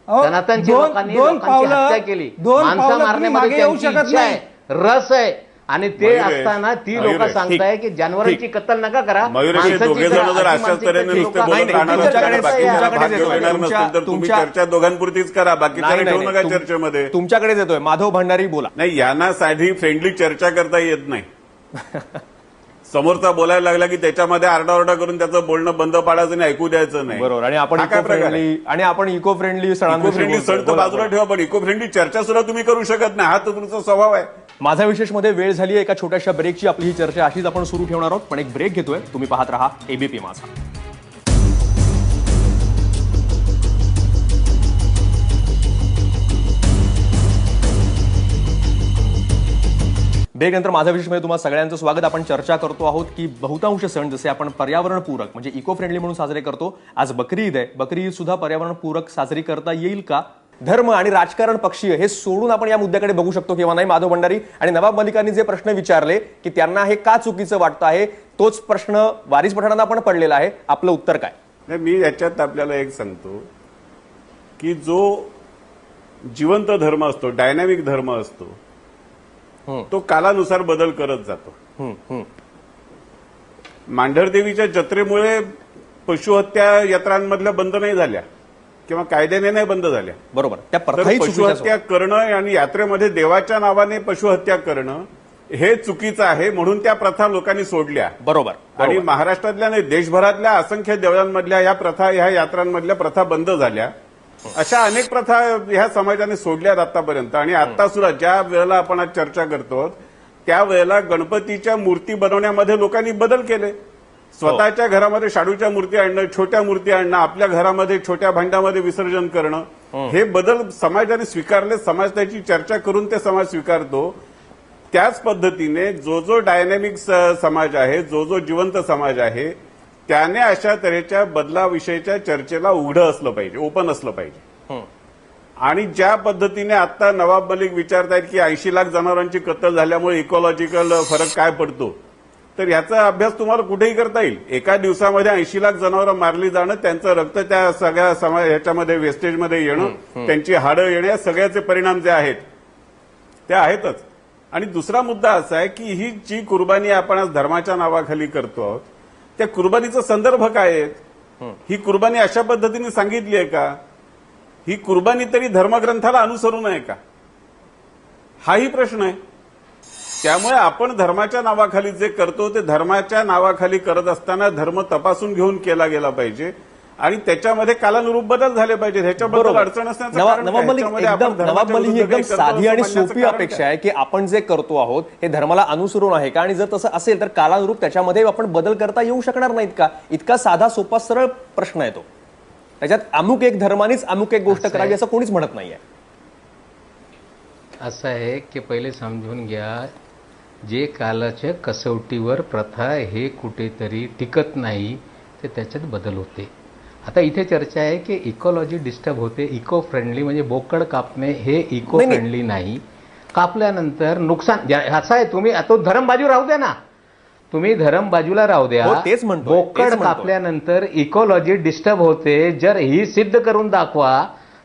S2: सनातनची लोकांनी लोकांची हत्या केली, माणसं मारण्यामध्ये त्यांची इच्छा आहे, रस आहे आणि ते असताना ती लोक सांगताय की जनावरांची कत्तल नका करा,
S3: दोघे जण जर अशाच तऱ्हेने नुसते बोलत राहणार नसतील तर तुम्ही चर्चा दोघांपुरतीच करा, बाकीच्या ठेवू नका चर्चेमध्ये.
S1: तुमच्याकडेच येतोय माधव भंडारी, बोला.
S3: नाही, यांना साधी फ्रेंडली चर्चा करता येत नाही. समोरचा बोलायला लागला की त्याच्यामध्ये आरडाओरडा करून त्याचं बोलणं बंद पाडायचं नाही, ऐकू द्यायचं नाही.
S1: बरोबर. आणि आपण इको फ्रेंडली
S3: इको फ्रेंडली सण तर बाजूला ठेवा, पण इको फ्रेंडली चर्चा सुद्धा तुम्ही करू शकत नाही. हा तर तुमचा स्वभाव आहे.
S1: माझा विशेषमध्ये वेळ झाली आहे एका छोट्याशा ब्रेकची. आपली ही चर्चा अशीच आपण सुरू ठेवणार आहोत, पण एक ब्रेक घेतोय. तुम्ही पाहत रहा एबीपी माझा. ब्रेकनंतर माझा विशेषमध्ये तुम्हाला सगळ्यांचं स्वागत. आपण चर्चा करतो आहोत की बहुतांश सण जसे आपण पर्यावरणपूरक म्हणजे इको फ्रेंडली म्हणून साजरे करतो, आज बकरी ईद आहे, बकरी ईद सुद्धा पर्यावरणपूरक साजरी करता येईल का? धर्म आणि राजकारण पक्षीय हे सोडून आपण या मुद्द्याकडे बघू शकतो किंवा नाही? माधव भंडारी आणि नवाब मलिकांनी जे प्रश्न विचारले की त्यांना हे का चुकीचं वाटतं आहे, तोच प्रश्न वारिस पठाणांना पण पडलेला आहे. आपलं उत्तर काय?
S3: नाही, मी याच्यात आपल्याला एक सांगतो की जो जिवंत धर्म असतो, डायनॅमिक धर्म असतो, तो कालानुसार बदल करत जातो. मांढरदेवीच्या जत्रेमुळे पशुहत्या यात्रांमधल्या बंद नाही झाल्या किंवा कायद्याने नाही बंद झाल्या.
S1: बरोबर. त्या
S3: तर पशुहत्या करणं आणि यात्रेमध्ये देवाच्या नावाने पशुहत्या करणं हे चुकीचं आहे, म्हणून त्या प्रथा लोकांनी सोडल्या.
S1: बरोबर.
S3: आणि महाराष्ट्रातल्या नाही, देशभरातल्या असंख्य देवळांमधल्या ह्या प्रथा, ह्या यात्रांमधल्या प्रथा बंद झाल्या. अशा अनेक प्रथा ह्या समाजाने सोडल्यात आतापर्यंत. आणि आता सुद्धा ज्या वेळेला आपण आज चर्चा करतो त्यावेळेला गणपतीच्या मूर्ती बनवण्यामध्ये लोकांनी बदल केले. स्वतःच्या घरामध्ये शाडूच्या मूर्ती आणणं, छोट्या मूर्ती आणणं, आपल्या घरामध्ये छोट्या भांड्यामध्ये विसर्जन करणं, हे बदल समाजाने स्वीकारले. समाज त्याची चर्चा करून ते समाज स्वीकारतो. त्याच पद्धतीने जो डायनॅमिक समाज आहे, जो जिवंत समाज आहे, त्याने अशा तऱ्हेच्या बदलाविषयीच्या चर्चेला उघडं असलं पाहिजे, ओपन असलं पाहिजे. आणि ज्या पद्धतीने आता नवाब मलिक विचारतायत की 80 लाख जनावरांची कत्तल झाल्यामुळे इकॉलॉजिकल फरक काय पडतो, तर याचा अभ्यास तुम्हाला कुठेही करता येईल. एका दिवसामध्ये 80 लाख जनावरं मारली जाणं, त्यांचं रक्त त्या सगळ्या ह्याच्यामध्ये वेस्टेजमध्ये येणं, त्यांची हाडं येणं, या सगळ्याचे परिणाम जे आहेत ते आहेतच. आणि दुसरा मुद्दा असा आहे की ही जी कुर्बानी आपण आज धर्माच्या नावाखाली करतो आहोत, त्या कुर्बानीचा संदर्भ काय आहेत? ही कुर्बानी अशा पद्धतीने सांगितली आहे का? ही कुर्बानी तरी धर्मग्रंथाला अनुसरून आहे का? हाही प्रश्न आहे. त्यामुळे आपण धर्माच्या नावाखाली जे करतो ते धर्माच्या नावाखाली करत असताना धर्म तपासून घेऊन केला गेला पाहिजे आणि त्याच्यामध्ये कालानुरूप बदल झाले पाहिजे. ह्याच्याबद्दल अडचण असण्याचं कारण काय?
S1: नवाब मलिक
S3: ह्याच्यामध्ये आपण
S1: नवाब
S3: धर्माच्या
S1: मलिक ही
S3: विरुद्ध
S1: एकदम
S3: काही करतो
S1: साधी आणि
S3: असं म्हणण्याचं
S1: सोपी
S3: कारण
S1: अपेक्षा
S3: काय?
S1: आहे की आपण जे करतो आहोत हे धर्माला अनुसरून आहे का, आणि जर तसं असेल तर कालानुरूप त्याच्यामध्ये आपण बदल करता येऊ शकणार नाहीत का? इतका साधा सोपा सरळ प्रश्न आहे तो. त्याच्यात अमुक एक धर्मानेच अमुक एक गोष्ट करावी असं कोणीच म्हणत नाहीये.
S2: असं आहे की पहिले समजून घ्या, जे कालाच्या कसोटीवर प्रथा हे कुठेतरी टिकत नाही ते त्याच्यात बदल होते. आता इथे चर्चा आहे की इकॉलॉजी डिस्टर्ब होते, इको फ्रेंडली म्हणजे बोकड कापणे हे इको फ्रेंडली नाही. कापल्यानंतर नुकसान असं आहे. तुम्ही तो धर्म बाजू राहू द्या ना, तुम्ही धर्म बाजूला राहू द्या.
S1: हो, तेच म्हणतोय,
S2: बोकड
S1: तेच म्हणतोय.
S2: कापल्यानंतर इकॉलॉजी डिस्टर्ब होते. जर ही सिद्ध करून दाखवा,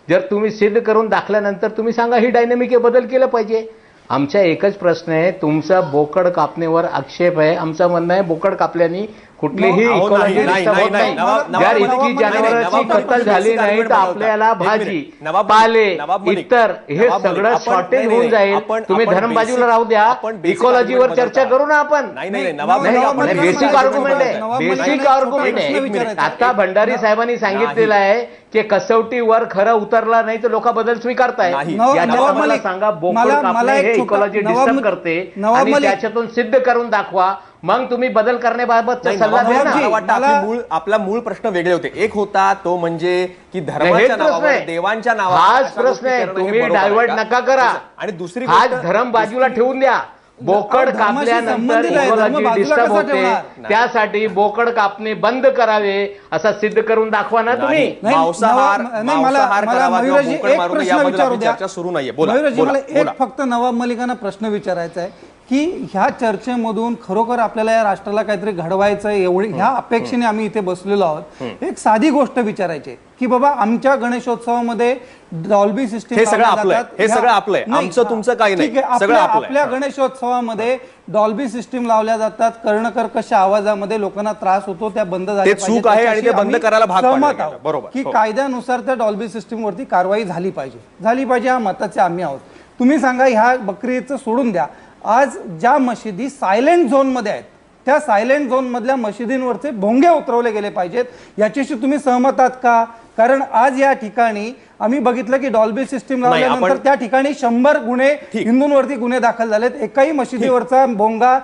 S2: जर तुम्ही सिद्ध करून दाखल्यानंतर तुम्ही सांगा ही डायनेमिक बदल केलं पाहिजे. आमचा एकच प्रश्न आहे, तुमचा बोकड कापण्यावर आक्षेप आहे. आमचं म्हणणं आहे बोकड कापल्याने कुठलीही
S1: अहो,
S2: इकॉलॉजी
S1: नाही,
S2: डिस्टर्ब होत
S1: नाही,
S2: नाही.
S1: नवाब
S2: जर
S1: मलिक,
S2: इतकी जनावरांची
S1: नवाब मलिक,
S2: कत्तल झाली नाही तर
S1: नवाब
S2: आपल्याला
S1: मलिक,
S2: भाजी
S1: नवाब मलिक,
S2: पाले
S1: नवाब मलिक,
S2: इतर हे
S1: नवाब मलिक,
S2: सगळं
S1: आपण-
S2: शॉर्टेज
S1: नाही,
S2: होऊन
S1: नाही,
S2: जाईल.
S1: आपण-
S2: तुम्ही
S1: आपण
S2: धर्म बाजूला
S1: basic-
S2: राहू द्या,
S1: आपण basic
S2: इकॉलॉजीवर
S1: argument
S2: चर्चा
S1: बदलता.
S2: करू ना आपण.
S1: नाही नाही नवाब
S4: नवाब
S1: मलिक,
S4: मलिक,
S1: आपण
S4: नवाब
S2: बेसिक
S4: मलिक,
S2: आर्ग्युमेंट आहे.
S4: नवाब मलिक,
S2: बेसिक
S4: छोटा
S2: आर्ग्युमेंट
S4: प्रश्न
S2: आहे.
S4: विचारायचा.
S2: आता भंडारी साहेबांनी सांगितलेलं आहे की कसोटीवर खरं उतरला नाही तर लोक बदल स्वीकारताय.
S1: नाही.
S2: याच्यावर मला सांगा, बोकड कापणे हे इकॉलॉजी डिस्टर्ब करते आणि त्याच्यातून सिद्ध करून दाखवा, मग तुम्ही बदल करण्याबाबतचा
S1: नाही,
S2: सल्ला
S1: नवाब
S2: द्या
S1: मलिक,
S2: ना.
S1: मला वाटतं आपला मूळ प्रश्न वेगळे होते. एक होता तो म्हणजे की धर्माच्या
S2: हेच प्रश्न
S1: नावावर,
S2: आहे.
S1: देवांच्या नावावर
S2: हाच
S1: अशा
S2: प्रश्न
S1: गोष्टी
S2: आहे.
S1: करणं हे
S2: तुम्ही
S1: बरोबर आहे
S2: डायव्हर्ट
S1: का?
S2: नका करा.
S1: आणि दुसरी
S2: हाच
S1: गोष्ट-
S2: धर्म बाजूला ठेवून द्या. बोकड
S4: धर्माशी
S2: कापल्यानंतर
S4: संबंधित आहे. धर्म
S2: इकॉलॉजी
S4: बाजूला
S2: डिस्टर्ब
S4: कसा
S2: होते.
S4: ठेवणार?
S2: त्यासाठी बोकड कापणे बंद करावे असा सिद्ध करून दाखवा ना तुम्ही.
S1: नाही, मांसाहार
S4: मला
S1: करावा किंवा
S4: मयुराजी
S1: बोकड
S4: एक
S1: मारू नये
S4: प्रश्न
S1: याबद्दल
S4: विचारू
S1: आपली
S4: द्या.
S1: चर्चा सुरू नाहीये. बोला,
S4: मयुराजी,
S1: बोला,
S4: मला
S1: बोला.
S4: एक फक्त नवाब मलिकांना प्रश्न विचारायचा आहे की ह्या चर्चेमधून खरोखर आपल्याला या राष्ट्राला काहीतरी घडवायचं आहे, एवढी ह्या अपेक्षेने आम्ही इथे बसलेलो आहोत. एक साधी गोष्ट विचारायची आहे की बाबा आमच्या गणेशोत्सवामध्ये डॉल्बी सिस्टीम
S1: हे सगळं आपलं आहे. हे सगळं आपलं आहे. आमचं तुमचं काही नाही. सगळं आपलं आहे.
S4: आपल्या गणेशोत्सवामध्ये डॉल्बी सिस्टीम लावल्या जातात. कर्णकर्कश आवाजामध्ये लोकांना त्रास होतो, त्या बंद झाल्या
S1: ते
S4: पाहिजेत.
S1: चूक आहे आणि ते
S4: त्याच्याशी
S1: बंद
S4: आम्ही
S1: करायला भाग पाडलं
S4: सहमत
S1: गेलं.
S4: आहोत.
S1: बरोबर.
S4: की
S1: हो.
S4: कायद्यानुसार त्या डॉल्बी सिस्टीम वरती कारवाई झाली पाहिजे हा मताचे आम्ही आहोत. तुम्ही सांगा ह्या बकरी ईदचं सोडून द्या, आज ज्या मशिदी सायलेंट झोन मध्ये आहेत त्या सायलेंट झोन मधल्या मशिदींवरचे भोंगे उतरवले गेले पाहिजेत, याच्याशी तुम्ही सहमत आहात का? कारण आज या ठिकाणी आम्ही बघितलं की डॉल्बी सिस्टीम लावल्यानंतर त्या ठिकाणी 100 गुन्हे हिंदूंवरती गुन्हे दाखल झालेत. एकाही मशिदीवरचा भोंगा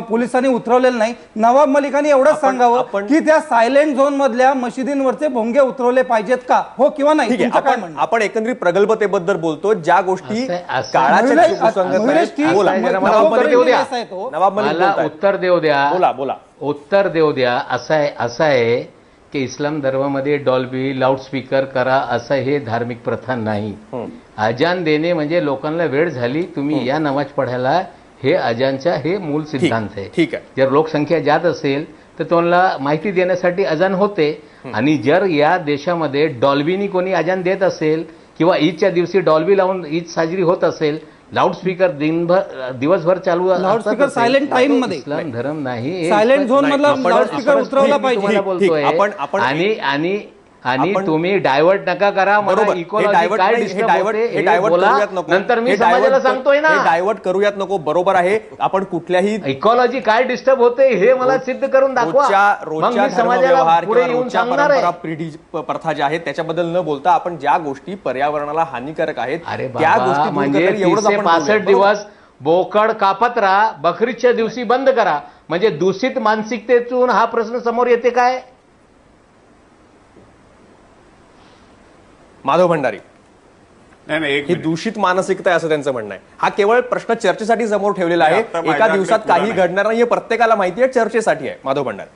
S4: पोलिसांनी उतरवलेला नाही. नवाब मलिकांनी एवढंच सांगावं की त्या सायलेंट झोन मधल्या मशिदींवरचे भोंगे उतरवले पाहिजेत का, हो किंवा नाही?
S1: ठीक आहे,
S4: तुमचं काय म्हणणं?
S1: आपण एकंदरीत प्रगल्भतेबद्दल बोलतो, ज्या गोष्टी
S2: असं-
S1: काळाच्या
S4: मयुरेश,
S1: सुसंगत
S4: मयुरेश,
S1: आहेत.
S4: की
S1: बोला.
S2: मला
S1: नवाब
S2: उत्तर
S1: मलिक
S2: देऊ द्या.
S1: बोलतायत. नवाब मलिक
S2: मला
S1: बोलतायत.
S2: उत्तर देऊ द्या.
S1: बोला.
S2: उत्तर देऊ द्या. असं आहे की इस्लाम धर्मामध्ये डॉल्बी लाऊडस्पीकर करा असं हे धार्मिक प्रथा नाही. अजान देणे म्हणजे लोकांना वेळ झाली तुम्ही या नमाज पढायला, हे अजानचा हे मूळ सिद्धांत आहे.
S1: ठीक आहे.
S2: जर लोकसंख्या जात असेल तर त्यांना माहिती देण्यासाठी अजान होते. आणि जर या देशामध्ये डॉल्बीनी कोणी अजान देत असेल किंवा ईदच्या दिवशी डॉल्बी लावून ईद साजरी होत असेल, लाऊडस्पीकर दिवसभर चालू
S4: लाऊडस्पीकर
S2: असत असेल,
S4: सायलेंट टाइम मध्ये
S2: इस्लाम धर्म नाही.
S4: सायलेंट झोन मधला
S1: आपण-
S4: लाऊडस्पीकर उतरवला
S2: मी
S4: पाहिजे.
S2: तुम्हाला बोलतोय.
S1: आपण-
S2: आणि तुम्ही डायव्हर्ट नका करा. मला
S1: बरोबर.
S2: इकॉलॉजी काय डिस्टर्ब होते
S1: हे
S2: हे
S1: डायव्हर्ट
S2: बोला.
S1: करूयात नको.
S2: नंतर मी
S1: हे
S2: समाजाला
S1: डायव्हर्ट
S2: सांगतोय ना,
S1: हे डायव्हर्ट करूयात नको. बरोबर आहे. आपण कुठल्याही
S2: इकॉलॉजी काय डिस्टर्ब होते हे मला सिद्ध करून दाखवा. मग
S1: रोजच्या
S2: मी समाजाला
S1: धर्मव्यवहार
S2: पुढे
S1: किंवा
S2: येऊन
S1: रोजच्या
S2: सांगणार
S1: परंपरा
S2: आहे.
S1: पिढी प्रथा ज्या आहेत त्याच्याबद्दल न बोलता आपण ज्या गोष्टी पर्यावरणाला हानिकारक आहेत
S2: अरे
S1: त्या
S2: बाबा,
S1: गोष्टी दूर
S2: म्हणजे
S1: करता एवढंच आपण
S2: 365
S1: बोलूया.
S2: दिवस बोकड कापत राहा, बकरीच्या दिवशी बंद करा. म्हणजे दूषित मानसिकतेतून हा प्रश्न समोर येते काय?
S1: माधव भंडारी,
S3: नाही एक
S1: ही
S3: मिनिट.
S1: दूषित मानसिकता आहे असं त्यांचं म्हणणं आहे. हा केवळ प्रश्न चर्चेसाठी समोर ठेवलेला आहे.
S3: आता
S1: एका
S3: माझ्याकडे
S1: दिवसात
S3: पुरावा
S1: काही
S3: आहे.
S1: घडणार नाहीये, प्रत्येकाला माहिती आहे, चर्चेसाठी आहे. माधव भंडारी,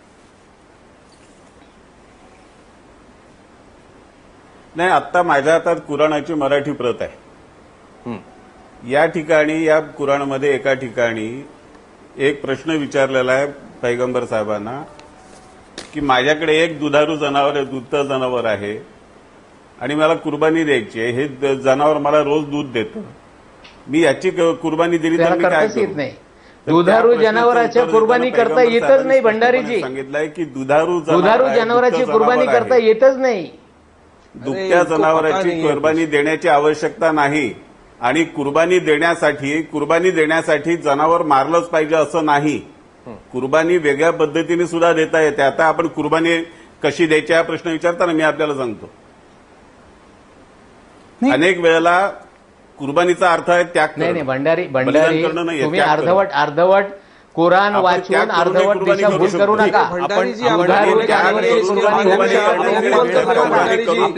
S3: नाही, आता माझ्या हातात कुराणाची मराठी प्रत आहे. या ठिकाणी या कुराणमध्ये एका ठिकाणी एक प्रश्न विचारलेला आहे पैगंबर साहेबांना की माझ्याकडे एक दुधारू जनावर आहे, दुभतं जनावर आहे आणि मला कुर्बानी द्यायची आहे. हे जनावर मला रोज दूध देतं. मी याची कुर्बानी दिली तर
S2: त्याला
S3: मी काय
S2: करताच येत
S3: करू?
S2: नाही.
S3: तर त्या
S2: दुधारू
S3: प्रश्नाचं
S2: जनावराच्या
S3: उत्तर
S2: कुर्बानी
S3: देताना
S2: करता
S3: पैगंबर
S2: येतच
S3: साहेबांनी
S2: नाही
S3: स्पष्टपणे
S2: भंडारीजी.
S3: सांगितलंय की दुधारू
S2: दुधारू
S3: आहे,
S2: जनावराची
S3: दुभतं
S2: कुर्बानी
S3: जनावर
S2: करता
S3: आहे.
S2: येतच नाही.
S3: दुभत्या
S1: इतकं पता
S3: जनावराची
S1: नाहीये
S3: कुर्बानी देण्याची आवश्यकता नाही आणि कुर्बानी देण्यासाठी जनावर मारलंच पाहिजे असं नाही. कुर्बानी वेगळ्या पद्धतीने सुद्धा देता येते. आता आपण कुर्बानी कशी द्यायची हा प्रश्न विचारताना मी आपल्याला सांगतो. अनेक वेळेला कुर्बानीचा अर्थ आहे त्याग
S2: नाही
S3: करणं.
S2: भंडारी
S3: बलिदान करणं नाहीये,
S2: तुम्ही
S3: त्याग करणं.
S2: अर्धवट कुराण
S3: आपण
S2: वाचून
S3: त्याग करूनही
S2: अर्धवट
S3: कुर्बानी
S2: दिशाभूल
S3: करू
S2: करू
S3: शकतो.
S2: नका.
S5: भंडारीजी,
S2: आपण
S5: आपण
S2: उदाहरण
S5: त्याग
S2: कुर्बानी
S5: करून
S2: होऊ
S5: कुर्बानी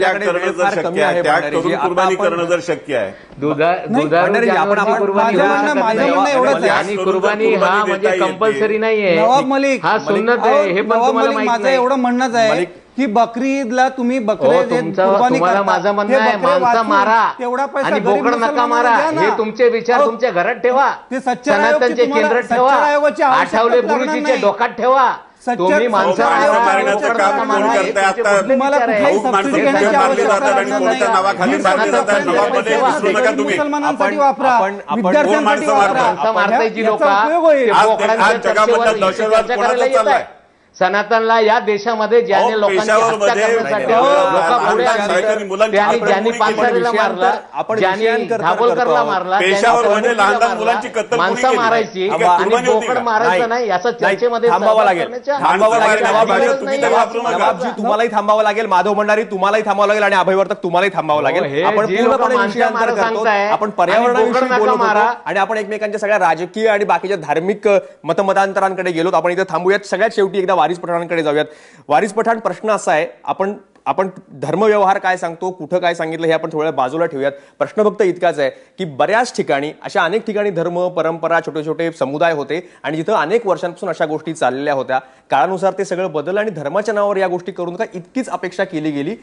S2: शकते.
S5: करणं
S3: जर शक्य आहे, त्याग करून कुर्बानी करणं जर शक्य आहे,
S2: दुधारू
S1: भंडारीजी, आपण
S2: जनावरांची कुर्बानी
S4: माझं
S2: होऊ
S4: म्हणणं-
S2: शकत
S4: माझं
S2: नाही.
S4: म्हणणं एवढंच आहे.
S2: आणि कुर्बानी हा
S3: कुर्बानी
S2: म्हणजे
S3: देता येते.
S2: कंपल्सरी नाहीये.
S4: नवाब मलिक
S2: हा सुन्नत आहे हे पण
S4: नवाब
S2: तुम्हाला
S4: मलिक,
S2: माहित
S4: माझं
S2: नाही.
S4: एवढं म्हणणंच आहे की बकरी ईदला तुम्ही बकरे जे कुर्बानी
S2: तुम्हाला
S4: करता,
S2: माझं म्हणणं
S4: हे
S2: आहे
S4: बकरे
S2: माणसं
S4: वाचून
S2: मारा
S4: तेवढा पैसा
S2: आणि
S4: गरीब
S2: बोकड नका
S4: मुसलमानांना
S2: मारा.
S4: द्या ना.
S2: हे तुमचे विचार
S4: अहो,
S2: तुमच्या घरात ठेवा.
S4: ते सच्चर आयोगाची
S2: सनातनचे
S4: तुम्हाला-
S2: केंद्रात
S4: सच्चर
S2: ठेवा.
S4: आयोगाची आवश्यकता
S2: आठवले
S4: लागणार
S2: गुरुजीचे
S4: नाही.
S2: डोक्यात ठेवा.
S4: सच्चर-
S2: तुम्ही माणसं
S4: अहो,
S2: मारा,
S3: मारण्याचं
S2: बोकड
S3: काम
S2: नका
S3: कोण
S2: मारा. हे
S3: करतंय?
S2: तुमचे
S3: आता
S2: कुठले
S4: तुम्हाला
S2: विचार आहे?
S4: कुठल्याही
S3: भाऊ माणसं
S4: सबसिडी
S3: कुठे
S4: घेण्याची
S3: मारली
S4: आवश्यकता
S3: जातात आणि
S4: लागणार
S3: कोणाच्या
S4: नाही.
S3: नावाखाली
S4: वीर
S3: मारली जातात.
S4: सरकारचे
S3: नवाबमध्ये
S4: पैसे
S3: विसरू नका
S4: गरीब
S3: तुम्ही.
S4: मुसलमानांसाठी
S1: आपण-
S4: वापरा,
S1: आपण-
S4: विद्यार्थ्यांसाठी
S3: माणसं
S4: वापरा.
S3: मारतात.
S2: माणसं मारतायची
S4: याचा
S2: लोक
S4: उपयोग होईल.
S3: आज जगामध्ये दहशतवाद कोणाचा चाललाय?
S2: सनातनला या देशामध्ये ज्याने
S3: अहो,
S2: लोकांची हत्या
S3: पेशावरमध्ये
S2: करण्यासाठी
S3: लहान
S2: पुढे
S3: लहान
S2: आले,
S3: शाळकरी मुलांची
S2: त्यांनी
S3: आपण
S2: ज्यांनी
S3: कोणी
S2: पानसरेला
S3: केली?
S2: मारला,
S1: आपण
S2: ज्यांनी
S1: विषयांकरता
S2: दाभोलकरला
S1: करतो.
S2: मारला, ज्यांनी
S3: पेशावरमध्ये
S2: फडणवीसला
S3: लहान लहान
S2: मारला,
S3: मुलांची कत्तल कोणी
S2: माणसं
S3: केली?
S2: मारायची
S3: ही काय
S2: आणि
S3: कुर्बानी होती
S2: बोकड
S3: का?
S2: मारायचं नाही याचा चर्चेमध्ये
S1: थांबावं
S2: सहभाग
S1: लागेल.
S2: करण्याच्या
S1: थांबावं लागेल.
S3: माणसं
S1: नवाब
S3: मारायची,
S1: जी,
S3: तुम्ही
S1: नवाब-
S3: वापरू नका.
S1: नवाबजी, तुम्हालाही थांबावं लागेल. माधव भंडारी तुम्हालाही थांबावं लागेल आणि अभयवर्तक तुम्हालाही थांबावं लागेल.
S2: हे
S1: आपण
S2: जी लोकं
S1: पूर्णपणे
S2: माणसं
S1: विषयांतर
S2: मारा
S1: करतो.
S2: सांगताय
S1: आपण
S2: आणि
S1: पर्यावरणाविषयी
S2: बोकड नका
S1: बोलत होतो
S2: मारा.
S1: आणि आपण एकमेकांच्या सगळ्या राजकीय आणि बाकीच्या धार्मिक मतमतांतरांकडे गेलोत. आपण इथे थांबूयात. सगळ्यात शेवटी एकदा वारिस पठाणांकडे जाऊयात. वारिस पठाण, प्रश्न असा आहे, आपण धर्मव्यवहार काय सांगतो, कुठं काय सांगितलं हे आपण थोड्या बाजूला ठेवूयात. प्रश्न फक्त इतकाच आहे की बऱ्याच ठिकाणी अशा अनेक ठिकाणी धर्म, परंपरा, छोटे छोटे समुदाय होते आणि जिथं अनेक वर्षांपासून अशा गोष्टी चाललेल्या होत्या. काळानुसार ते सगळं बदललं आणि धर्माच्या नावावर या गोष्टी करू नका इतकीच अपेक्षा केली गेली.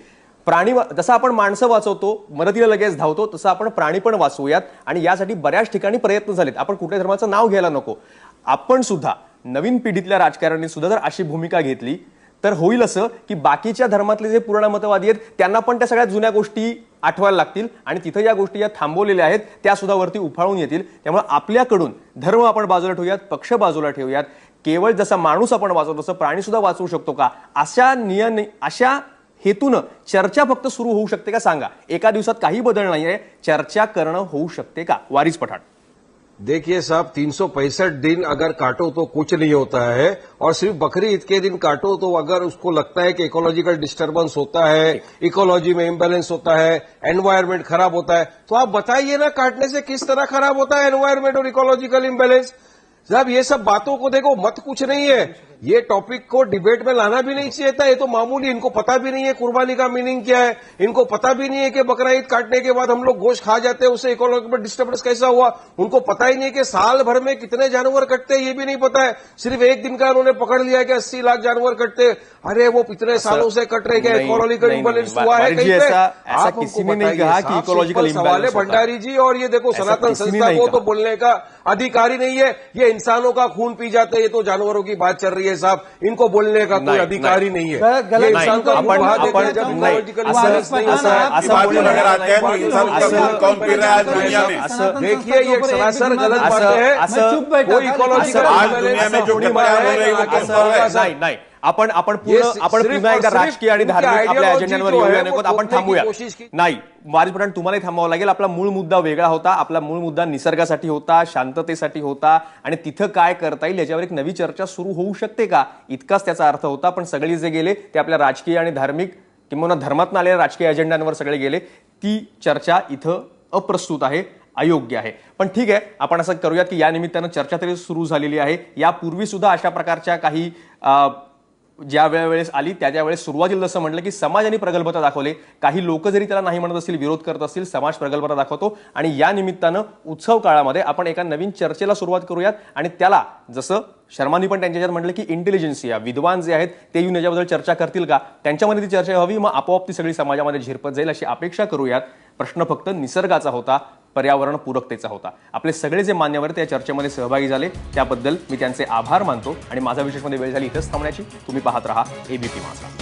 S1: प्राणी जसं आपण माणसं वाचवतो, मदतीला लगेच धावतो, तसं आपण प्राणी पण वाचवूयात आणि यासाठी बऱ्याच ठिकाणी प्रयत्न झालेत. आपण कुठल्या धर्माचं नाव घ्यायला नको. आपण सुद्धा नवीन पिढीतल्या राजकारण्यांनी सुद्धा जर अशी भूमिका घेतली तर होईल असं की बाकीच्या धर्मातले जे पुराणमतवादी आहेत त्यांना पण त्या सगळ्या जुन्या गोष्टी आठवायला लागतील आणि तिथं या गोष्टी या थांबवलेल्या आहेत त्या सुद्धा वरती उफाळून येतील. त्यामुळे आपल्याकडून धर्म आपण बाजूला ठेवूयात, पक्ष बाजूला ठेवूयात. केवळ जसा माणूस आपण वाचवतो तसं प्राणी सुद्धा वाचवू शकतो का, अशा हेतून चर्चा फक्त सुरू होऊ शकते का सांगा. एका दिवसात काही बदल नाहीये, चर्चा करणं होऊ शकते का? वारिस पठाण.
S5: देखिए साहब, 365 दिन अगर काटो तो कुछ नहीं होता है, और सिर्फ बकरी ईद के दिन काटो तो अगर उसको लगता है कि इकोलॉजिकल डिस्टर्बेंस होता है, इकोलॉजी में इम्बैलेंस होता है, एनवायरमेंट खराब होता है, तो आप बताइए ना काटने से किस तरह खराब होता है एनवायरमेंट और इकोलॉजिकल इम्बैलेंस. साहब ये सब बातों को देखो, मत कुछ नहीं है. ये टॉपिक को डिबेट में लाना भी नहीं चाहिए था. ये तो मामूली, इनको पता भी नहीं है कुर्बानी का मीनिंग क्या है, इनको पता भी नहीं है कि बकरा ईद काटने के बाद हम लोग गोश्त खा जाते हैं, उससे इकोलॉजिकल डिस्टर्बेंस कैसा हुआ. उनको पता ही नहीं है कि साल भर में कितने जानवर कटते हैं, ये भी नहीं पता है. सिर्फ एक दिन का उन्होंने पकड़ लिया कि 80 लाख जानवर कटते. अरे वो इतने सालों से कट रहे, क्या इकोलॉजिकल इम्बैलेंस हुआ है कहीं पे? आप
S1: किसी
S5: हमको
S1: ने नहीं कहा कि इकोलॉजिकल
S5: सवाल है
S1: इम्बैलेंस
S5: भंडारी जी. और ये देखो, सनातन
S1: किसी ने
S5: संस्था
S1: नहीं
S5: को
S1: कहा.
S5: तो बोलने का अधिकारी नहीं है. ये इंसानों का खून पी जाते हैं, ये तो जानवरों की बात चल रही है साहब. इनको बोलने का कोई
S1: नहीं,
S5: अधिकारी नहीं है.
S4: गलत-
S5: ये
S4: नहीं,
S5: इंसान का
S1: अपन-
S5: खून बहा देते
S1: अपन-
S5: हैं जब
S1: नहीं,
S5: इकोलॉजिकल
S1: असं-
S5: इम्बैलेंस नहीं
S1: असं-
S5: होता है.
S1: असं
S3: बात
S1: बोलणं
S3: अगर आते हैं तो इंसान का
S1: असं-
S3: खून कौन पी रहा है आज दुनिया में?
S1: असं-
S5: देखिए ये सरासर गलत
S1: असं-
S5: बातें हैं.
S1: असं-
S4: चुप बैठा
S5: कोई
S4: था.
S5: इकोलॉजिकल
S3: आज
S5: इम्बैलेंस
S3: दुनिया में जो
S5: होने
S3: घटना
S5: वाला
S3: हो
S5: है,
S3: रही है वो
S5: आगे
S3: कैसा
S5: होगा
S1: असं-
S5: साहब.
S1: नाही आपण
S5: ये
S1: पुन्हा
S5: सिर्फ
S1: एकदा
S5: और
S1: राजकीय आणि
S5: सिर्फ
S1: धार्मिक आपल्या
S5: ideology
S1: अजेंड्यावर
S5: जो है,
S1: येऊया
S5: वो
S1: नको, आपण
S5: थोपने की
S1: थांबूया.
S5: कोशिश की.
S1: नाही, वारिस पठाण, तुम्हालाही थांबावं लागेल. आपला मूळ मुद्दा वेगळा होता. आपला मूळ मुद्दा निसर्गासाठी होता, शांततेसाठी होता आणि तिथं काय करता येईल याच्यावर एक नवी चर्चा सुरू होऊ शकते का, इतकाच त्याचा अर्थ होता. पण सगळे जे गेले ते आपल्या राजकीय आणि धार्मिक किंवा धर्मातून आलेल्या राजकीय अजेंड्यांवर सगळे गेले. ती चर्चा इथं अप्रस्तुत आहे, अयोग्य आहे. पण ठीक आहे, आपण असं करूयात की या निमित्तानं चर्चा तरी सुरू झालेली आहे. यापूर्वी सुद्धा अशा प्रकारच्या काही ज्या वेळेस आली त्या वेळेस सुरुवातीला जसं म्हटलं की समाजाने प्रगल्भता दाखवले. काही लोक जरी त्याला नाही म्हणत असतील, विरोध करत असतील, समाज प्रगल्भता दाखवतो आणि या निमित्तानं उत्सव काळामध्ये आपण एका नवीन चर्चेला सुरुवात करूयात. आणि त्याला जसं शर्मांनी पण त्यांच्यात म्हटलं की इंटेलिजन्सिया, विद्वान जे आहेत ते येऊन याच्याबद्दल चर्चा करतील का, त्यांच्यामध्ये ती चर्चा व्हावी, मग आपोआप ती सगळी समाजामध्ये झिरपत जाईल अशी अपेक्षा करूयात. प्रश्न फक्त निसर्गाचा होता, पर्यावरण पूरकतेचा होता. आपले सगळे जे मान्यवर त्या चर्चेमध्ये सहभागी झाले त्याबद्दल मी त्यांचे आभार मानतो आणि माझा विशेषमध्ये वेळ झाली इथंच थांबण्याची. तुम्ही पाहत रहा एबीपी माझा.